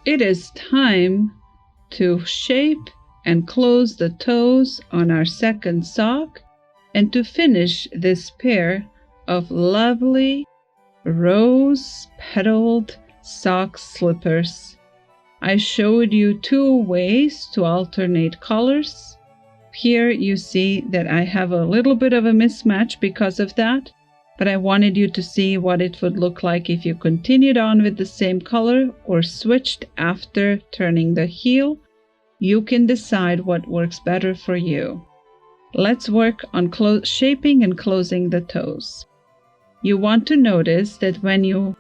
It is time to shape and close the toes on our second sock and to finish this pair of lovely rose-petaled sock slippers. I showed you 2 ways to alternate colors. Here you see that I have a little bit of a mismatch because of that, but I wanted you to see what it would look like if you continued on with the same color or switched after turning the heel. You can decide what works better for you. Let's work on shaping and closing the toes. You want to notice that when you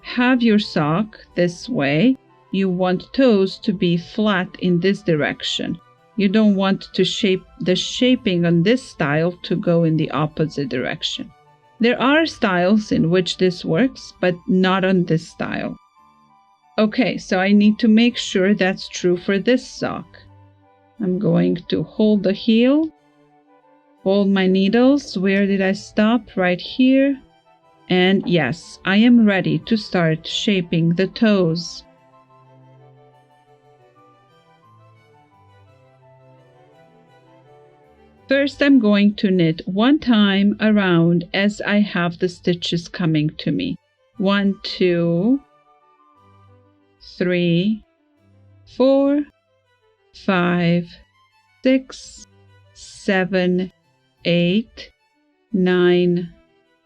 have your sock this way, you want toes to be flat in this direction. You don't want to shape the shaping on this style to go in the opposite direction. There are styles in which this works, but not on this style. Okay, so I need to make sure that's true for this sock. I'm going to hold the heel, hold my needles. Where did I stop? Right here. And yes, I am ready to start shaping the toes. First, I'm going to knit 1 time around as I have the stitches coming to me. 1, 2, 3, 4, 5, 6, 7, 8, 9,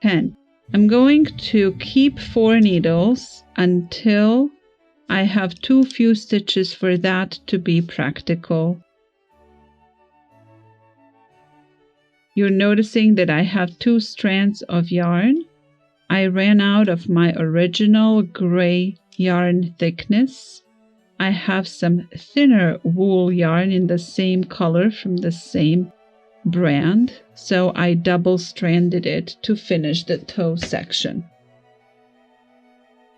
10. I'm going to keep 4 needles until I have too few stitches for that to be practical. You're noticing that I have 2 strands of yarn. I ran out of my original gray yarn thickness. I have some thinner wool yarn in the same color from the same brand, so I double-stranded it to finish the toe section.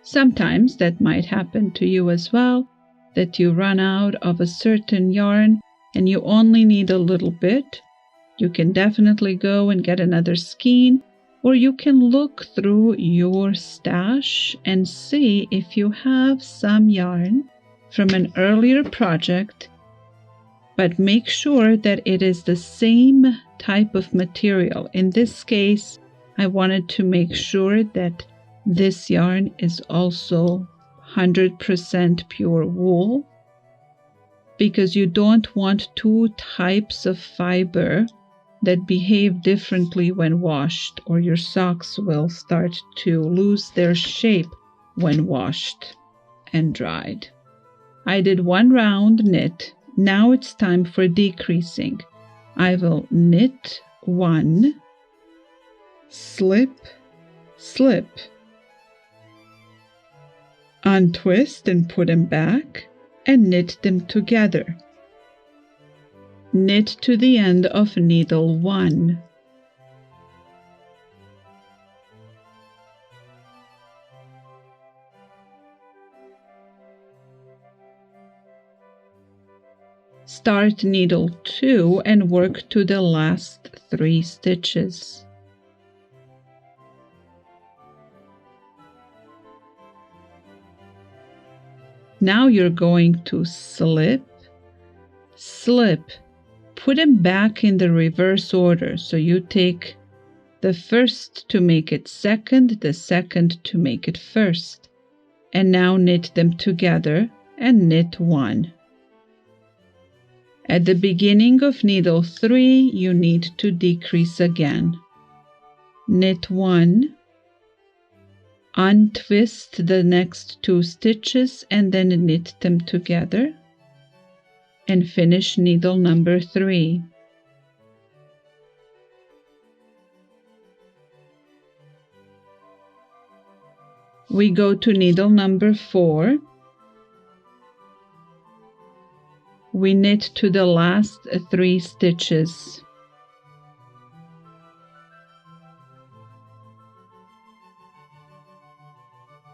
Sometimes that might happen to you as well, that you run out of a certain yarn and you only need a little bit. You can definitely go and get another skein, or you can look through your stash and see if you have some yarn from an earlier project, but make sure that it is the same type of material. In this case, I wanted to make sure that this yarn is also 100% pure wool, because you don't want 2 types of fiber that behave differently when washed, or your socks will start to lose their shape when washed and dried. I did 1 round knit. Now it's time for decreasing. I will knit 1, slip, slip, untwist and put them back, and knit them together. Knit to the end of needle 1. Start needle 2 and work to the last 3 stitches. Now you're going to slip, slip, put them back in the reverse order. So you take the first to make it second, the second to make it first. And now knit them together and knit 1. At the beginning of needle 3, you need to decrease again. Knit 1, untwist the next 2 stitches and then knit them together, and finish needle number 3. We go to needle number 4. We knit to the last 3 stitches.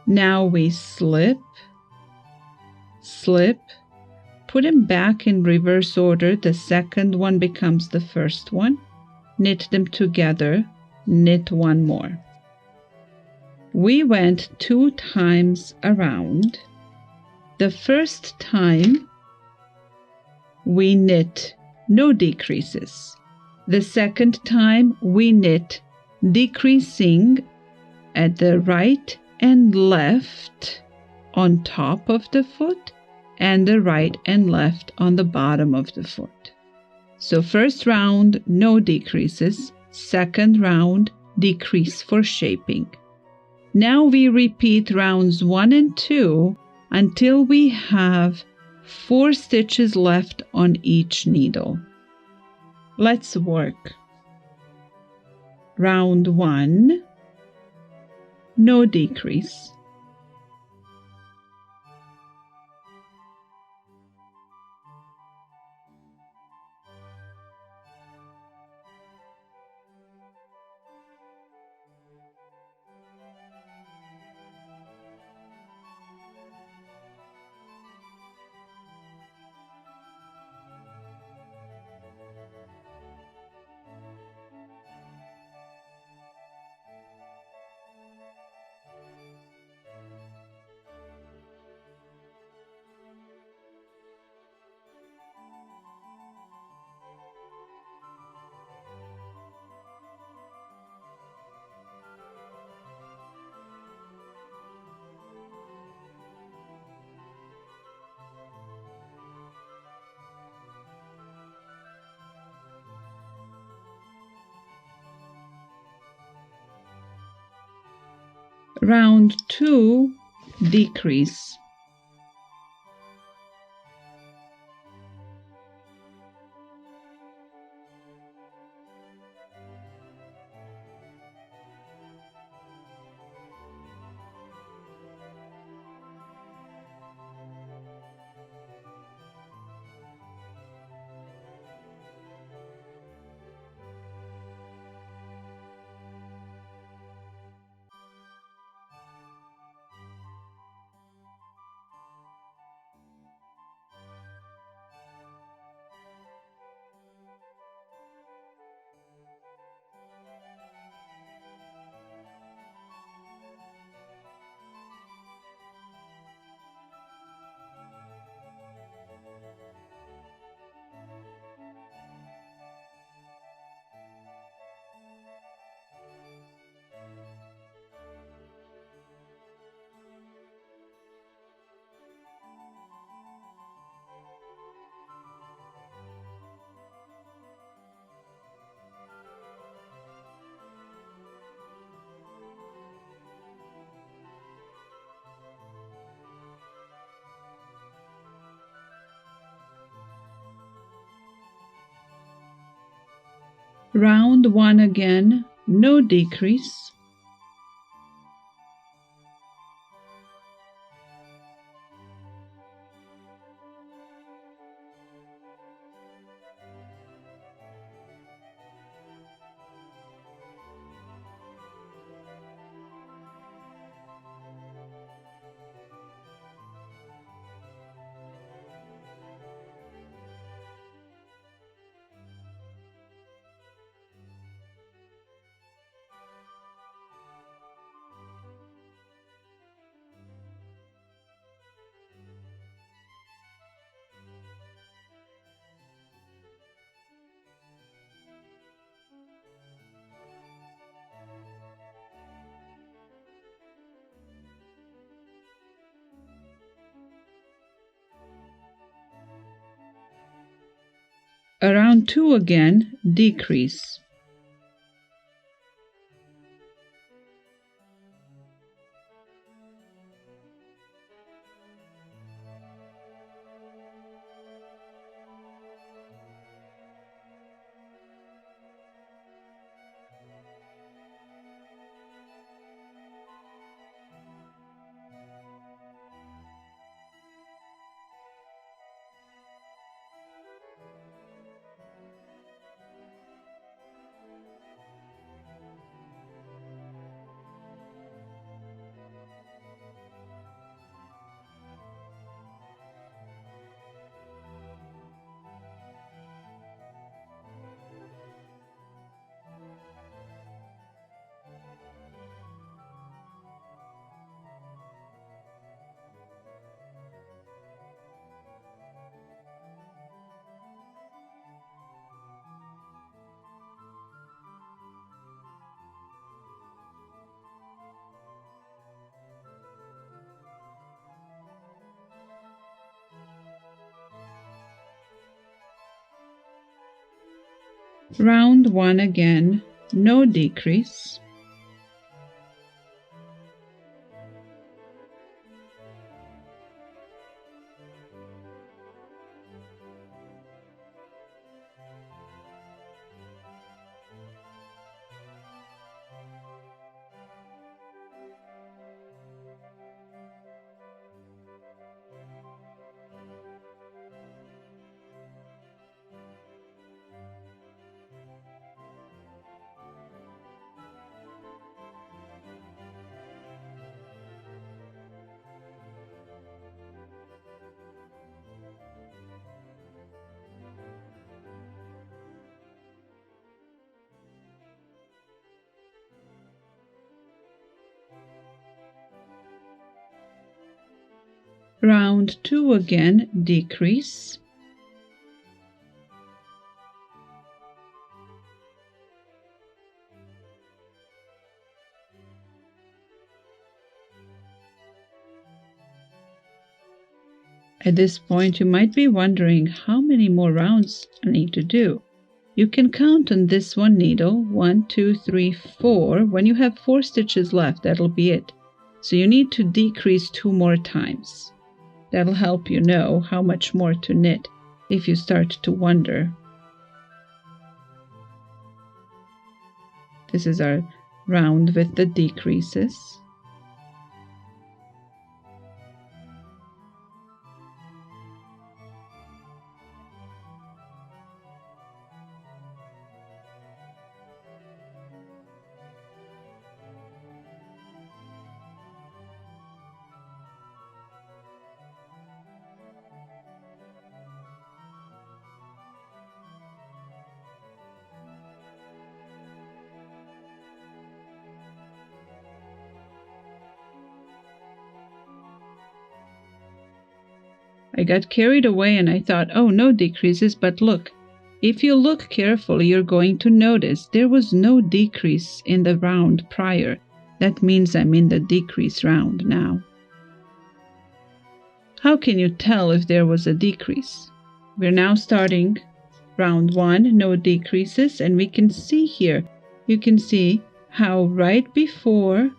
Now we slip, slip, put them back in reverse order. The second one becomes the first one. Knit them together, knit 1 more. We went 2 times around. The first time we knit no decreases. The second time we knit decreasing at the right and left on top of the foot and the right and left on the bottom of the foot. So first round, no decreases. Second round, decrease for shaping. Now we repeat rounds 1 and 2 until we have 4 stitches left on each needle. Let's work. Round 1, no decrease. Round 2, decrease. Round 1 again, no decrease. Around 2 again, decrease. Round 1 again, no decrease. Round 2 again, decrease. At this point, you might be wondering how many more rounds I need to do. You can count on this one needle, 1, 2, 3, 4. When you have 4 stitches left, that'll be it. So you need to decrease 2 more times. That'll help you know how much more to knit if you start to wonder. This is our round with the decreases. I got carried away and I thought, oh, no decreases, but look, if you look carefully, you're going to notice there was no decrease in the round prior. That means I'm in the decrease round now. How can you tell if there was a decrease? We're now starting round 1, no decreases, and we can see here, you can see how right before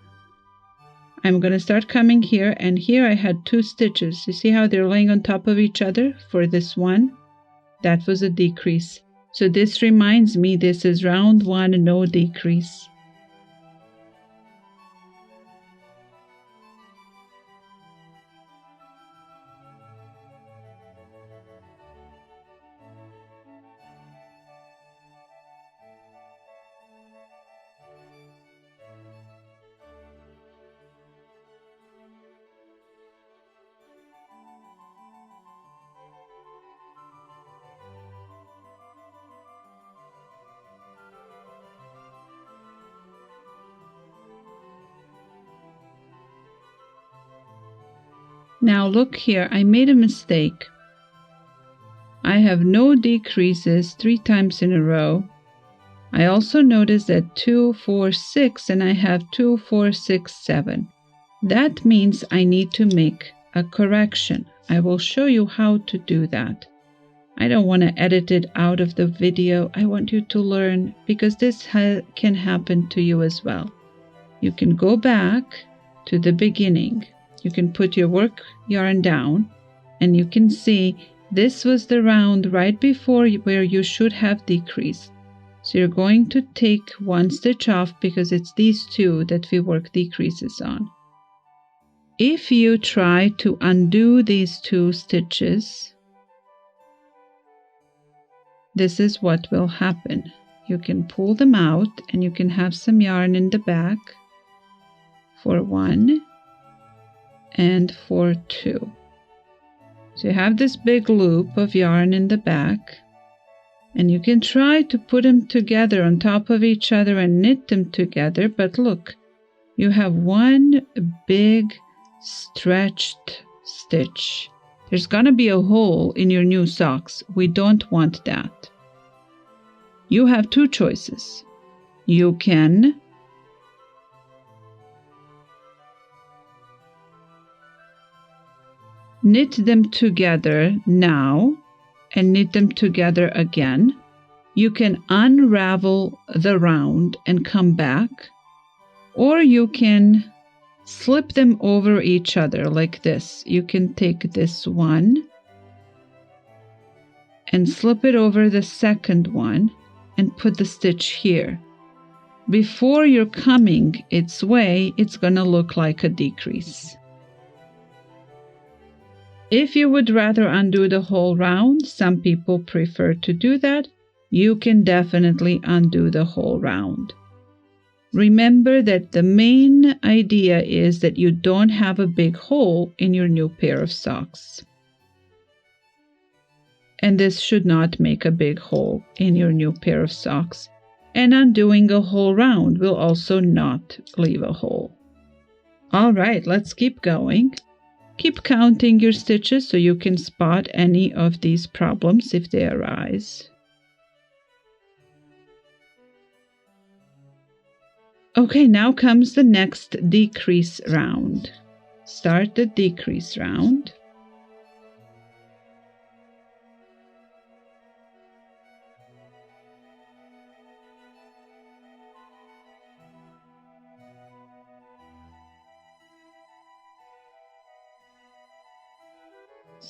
I'm going to start coming here, and here I had 2 stitches. You see how they're laying on top of each other for this one? That was a decrease. So this reminds me this is round 1, no decrease. Now look here, I made a mistake. I have no decreases 3 times in a row. I also noticed that 2, 4, 6, and I have 2, 4, 6, 7. That means I need to make a correction. I will show you how to do that. I don't want to edit it out of the video. I want you to learn because this can happen to you as well. You can go back to the beginning. You can put your work yarn down and you can see this was the round right before where you should have decreased. So you're going to take 1 stitch off because it's these 2 that we work decreases on. If you try to undo these 2 stitches, this is what will happen. You can pull them out and you can have some yarn in the back for 1 and for 2. So you have this big loop of yarn in the back and you can try to put them together on top of each other and knit them together, but look, you have one big stretched stitch. There's gonna be a hole in your new socks. We don't want that. You have 2 choices. You can knit them together now and knit them together again, You can unravel the round and come back, or you can slip them over each other like this. You can take this one and slip it over the second one and put the stitch here. Before you're coming its way, it's going to look like a decrease. If you would rather undo the whole round, some people prefer to do that, you can definitely undo the whole round. Remember that the main idea is that you don't have a big hole in your new pair of socks. And this should not make a big hole in your new pair of socks. And undoing a whole round will also not leave a hole. All right, let's keep going. Keep counting your stitches so you can spot any of these problems if they arise. Okay, now comes the next decrease round. Start the decrease round.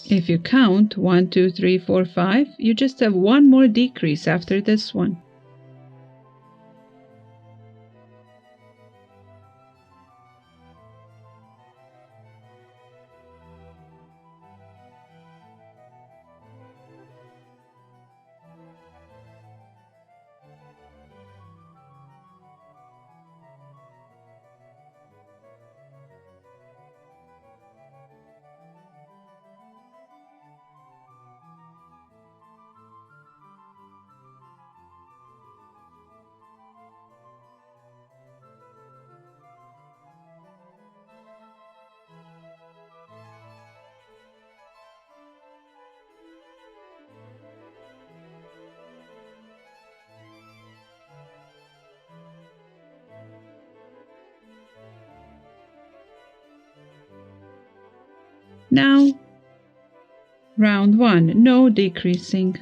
If you count 1, 2, 3, 4, 5, you just have one more decrease after this one. Now, round 1, no decreasing.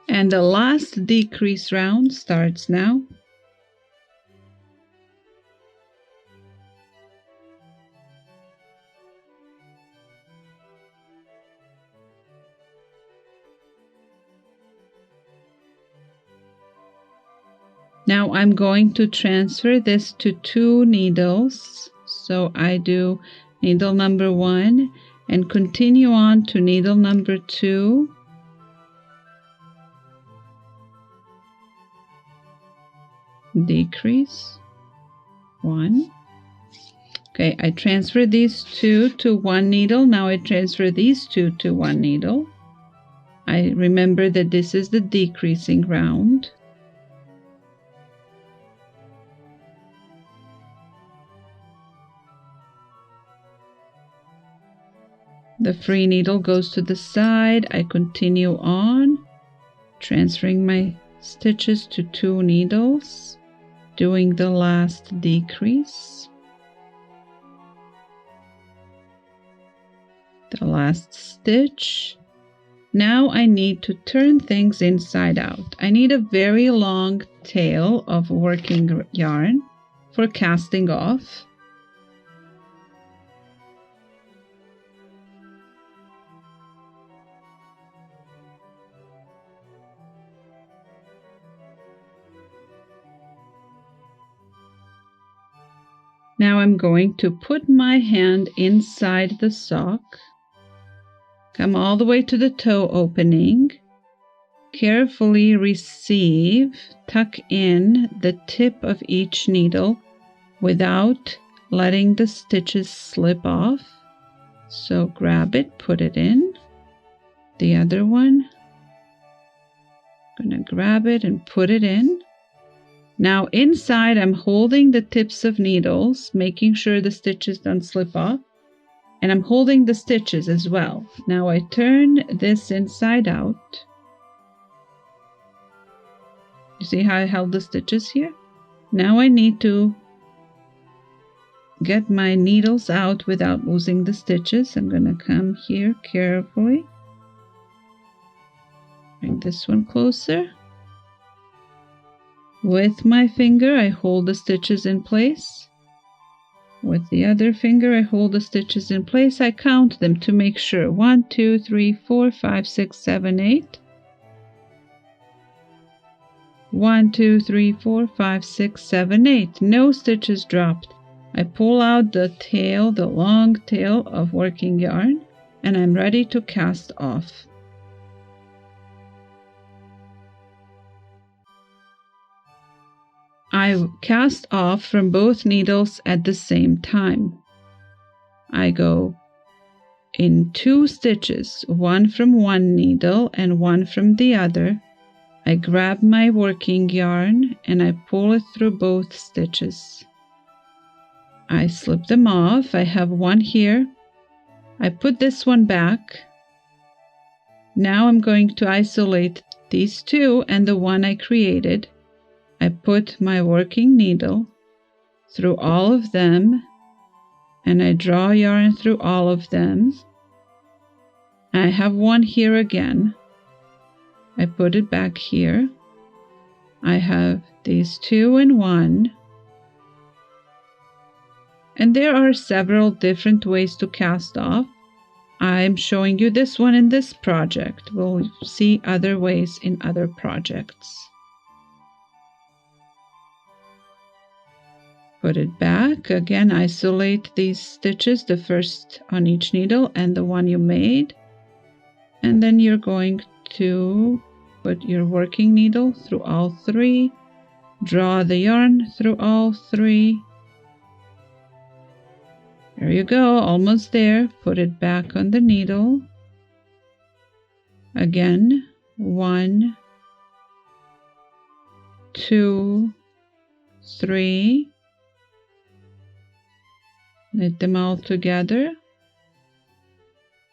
And the last decrease round starts now. Now I'm going to transfer this to 2 needles. So I do needle number 1 and continue on to needle number 2. Decrease 1. Okay, I transfer these 2 to 1 needle. Now I transfer these 2 to 1 needle. I remember that this is the decreasing round. The free needle goes to the side. I continue on, transferring my stitches to 2 needles, doing the last decrease, the last stitch. Now I need to turn things inside out. I need a very long tail of working yarn for casting off. Now I'm going to put my hand inside the sock, come all the way to the toe opening, carefully tuck in the tip of each needle without letting the stitches slip off. So grab it, put it in. The other one, I'm going to grab it and put it in. Now inside I'm holding the tips of needles, making sure the stitches don't slip off. And I'm holding the stitches as well. Now I turn this inside out. You see how I held the stitches here? Now I need to get my needles out without losing the stitches. I'm going to come here carefully. Bring this one closer. With my finger, I hold the stitches in place. With the other finger, I hold the stitches in place. I count them to make sure. 1, 2, 3, 4, 5, 6, 7, 8. 1, 2, 3, 4, 5, 6, 7, 8. No stitches dropped. I pull out the tail, the long tail of working yarn, and I'm ready to cast off. I cast off from both needles at the same time. I go in 2 stitches, one from one needle and one from the other. I grab my working yarn and I pull it through both stitches. I slip them off. I have one here. I put this one back. Now I'm going to isolate these 2 and the one I created. I put my working needle through all of them and I draw yarn through all of them. I have one here again. I put it back here. I have these 2 and 1. And there are several different ways to cast off. I'm showing you this one in this project. We'll see other ways in other projects. Put it back. Again, isolate these stitches, the first on each needle and the one you made. And then you're going to put your working needle through all 3. Draw the yarn through all 3. There you go, almost there. Put it back on the needle. Again, 1, 2, 3. Knit them all together.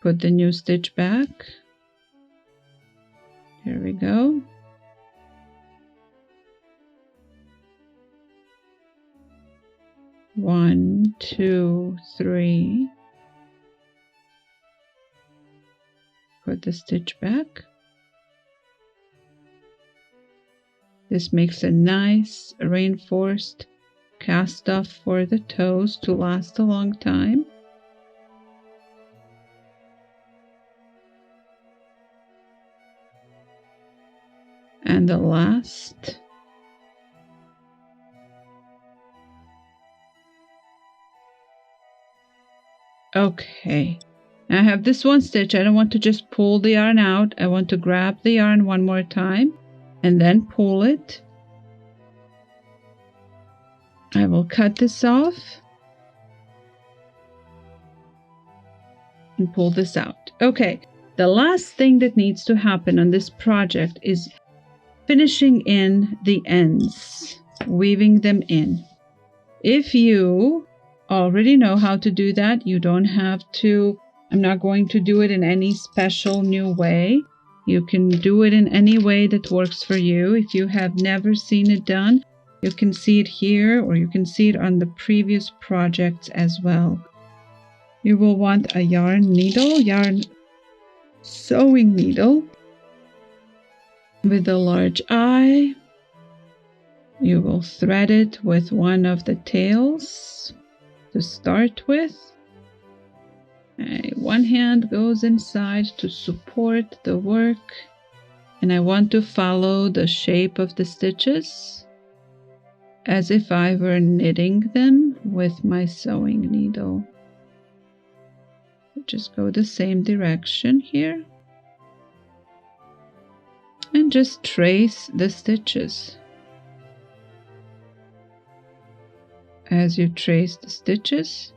Put the new stitch back. Here we go. One, 2, 3. Put the stitch back. This makes a nice reinforced cast off for the toes to last a long time. And the last. Okay, now I have this one stitch. I don't want to just pull the yarn out. I want to grab the yarn one more time and then pull it. I will cut this off and pull this out. Okay, the last thing that needs to happen on this project is finishing in the ends, weaving them in. If you already know how to do that, you don't have to. I'm not going to do it in any special new way. You can do it in any way that works for you. If you have never seen it done, you can see it here, or you can see it on the previous projects as well. You will want a yarn sewing needle with a large eye. You will thread it with one of the tails to start with. One hand goes inside to support the work, and I want to follow the shape of the stitches as if I were knitting them with my sewing needle. Just go the same direction here. and just trace the stitches. As you trace the stitches,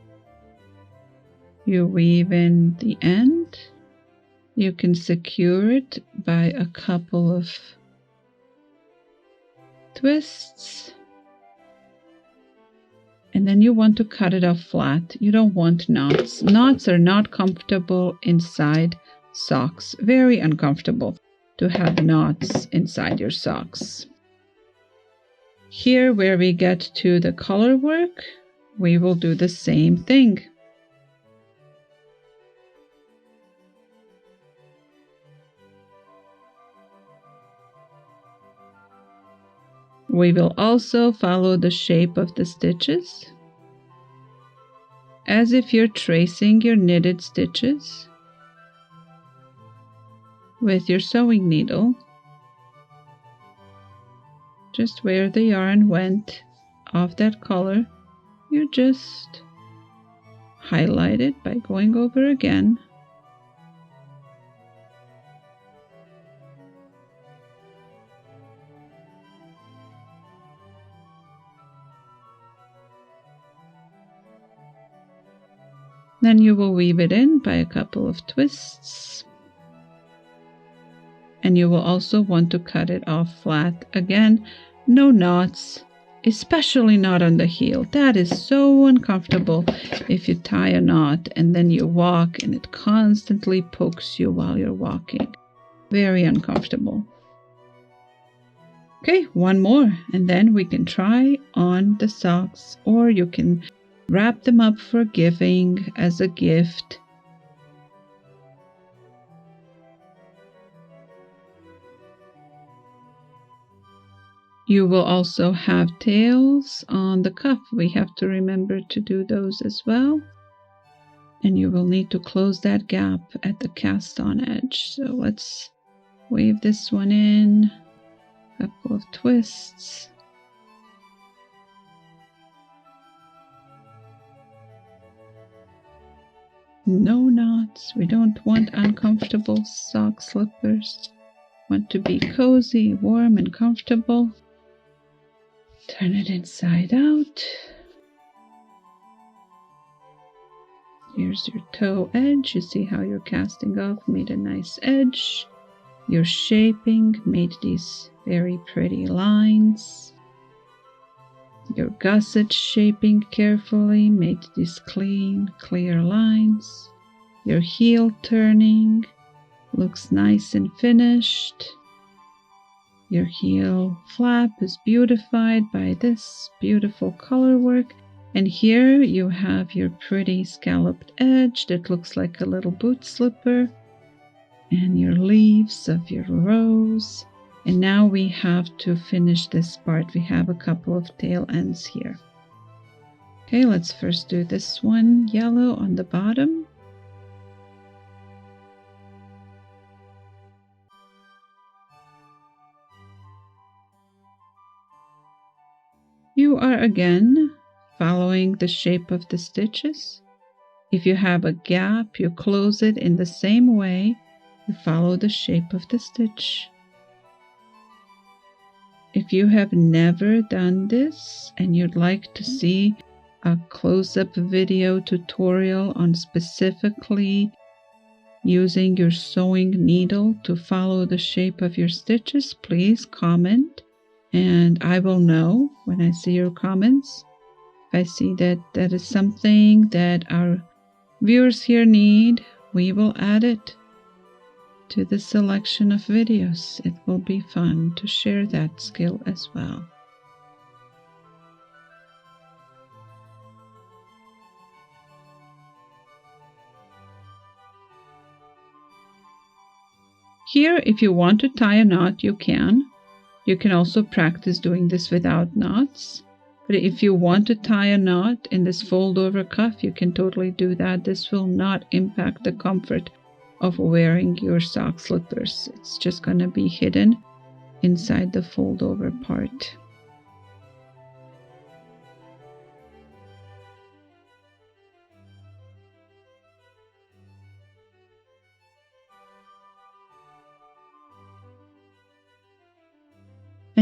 you weave in the end. You can secure it by a couple of twists. And then you want to cut it off flat. You don't want knots. Knots are not comfortable inside socks. Very uncomfortable to have knots inside your socks. Here where we get to the color work, we will do the same thing. We will also follow the shape of the stitches, as if you're tracing your knitted stitches with your sewing needle. Just where the yarn went of that color, you just highlight it by going over again. Then you will weave it in by a couple of twists. And you will also want to cut it off flat. Again, no knots, especially not on the heel. That is so uncomfortable if you tie a knot and then you walk and it constantly pokes you while you're walking. Very uncomfortable. Okay, one more, and then we can try on the socks, or you can wrap them up for giving as a gift. You will also have tails on the cuff. We have to remember to do those as well. And you will need to close that gap at the cast on edge. So let's weave this one in, a couple of twists. No knots. We don't want uncomfortable sock slippers. Want to be cozy, warm, and comfortable. Turn it inside out. Here's your toe edge. You see how your casting off made a nice edge. Your shaping made these very pretty lines. Your gusset shaping carefully made these clean, clear lines. Your heel turning looks nice and finished. Your heel flap is beautified by this beautiful color work. And here you have your pretty scalloped edge that looks like a little boot slipper. And your leaves of your rose. And now we have to finish this part. We have a couple of tail ends here. Okay, let's first do this one, yellow on the bottom. You are again following the shape of the stitches. If you have a gap, you close it in the same way. You follow the shape of the stitch. If you have never done this and you'd like to see a close-up video tutorial on specifically using your sewing needle to follow the shape of your stitches, please comment and I will know when I see your comments. If I see that that is something that our viewers here need, we will add it to the selection of videos. It will be fun to share that skill as well. Here, if you want to tie a knot, you can. You can also practice doing this without knots. But if you want to tie a knot in this fold over cuff, you can totally do that. This will not impact the comfort of wearing your sock slippers. It's just going to be hidden inside the fold over part.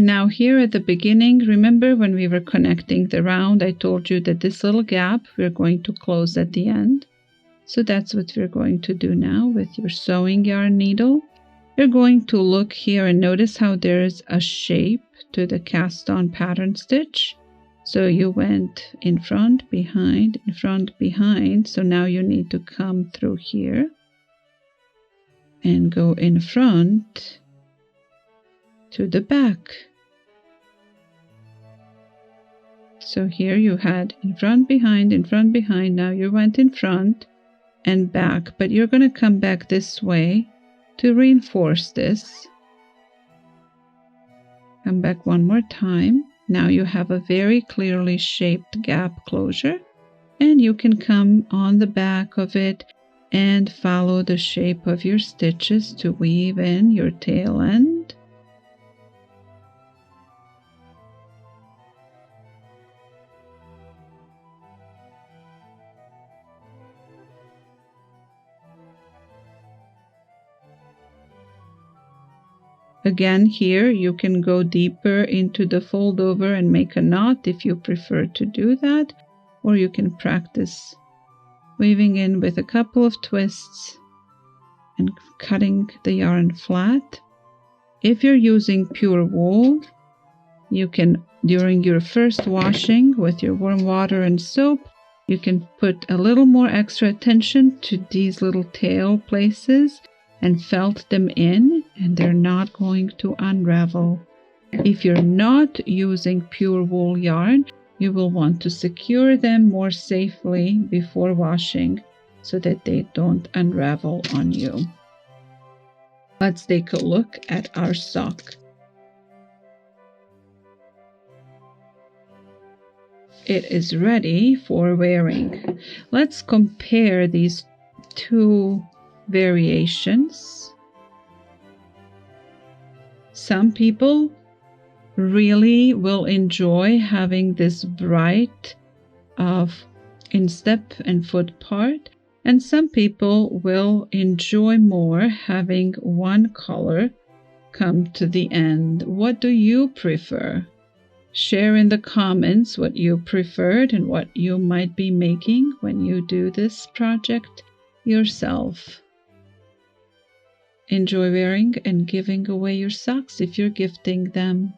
And now here at the beginning, remember when we were connecting the round, I told you that this little gap we're going to close at the end. So that's what we're going to do now with your sewing yarn needle. You're going to look here and notice how there's a shape to the cast on pattern stitch. So you went in front, behind, in front, behind. So now you need to come through here and go in front to the back. So here you had in front, behind, in front, behind. Now you went in front and back, but you're going to come back this way to reinforce this. Come back one more time. Now you have a very clearly shaped gap closure, and you can come on the back of it and follow the shape of your stitches to weave in your tail end. Again, here you can go deeper into the fold over and make a knot if you prefer to do that, or you can practice weaving in with a couple of twists and cutting the yarn flat. If you're using pure wool, you can, during your first washing with your warm water and soap, you can put a little more extra attention to these little tail places and felt them in, and they're not going to unravel. If you're not using pure wool yarn, you will want to secure them more safely before washing so that they don't unravel on you. Let's take a look at our sock. It is ready for wearing. Let's compare these two variations. Some people really will enjoy having this bright instep and foot part, and some people will enjoy more having one color come to the end. What do you prefer? Share in the comments what you preferred and what you might be making when you do this project yourself. Enjoy wearing and giving away your socks if you're gifting them.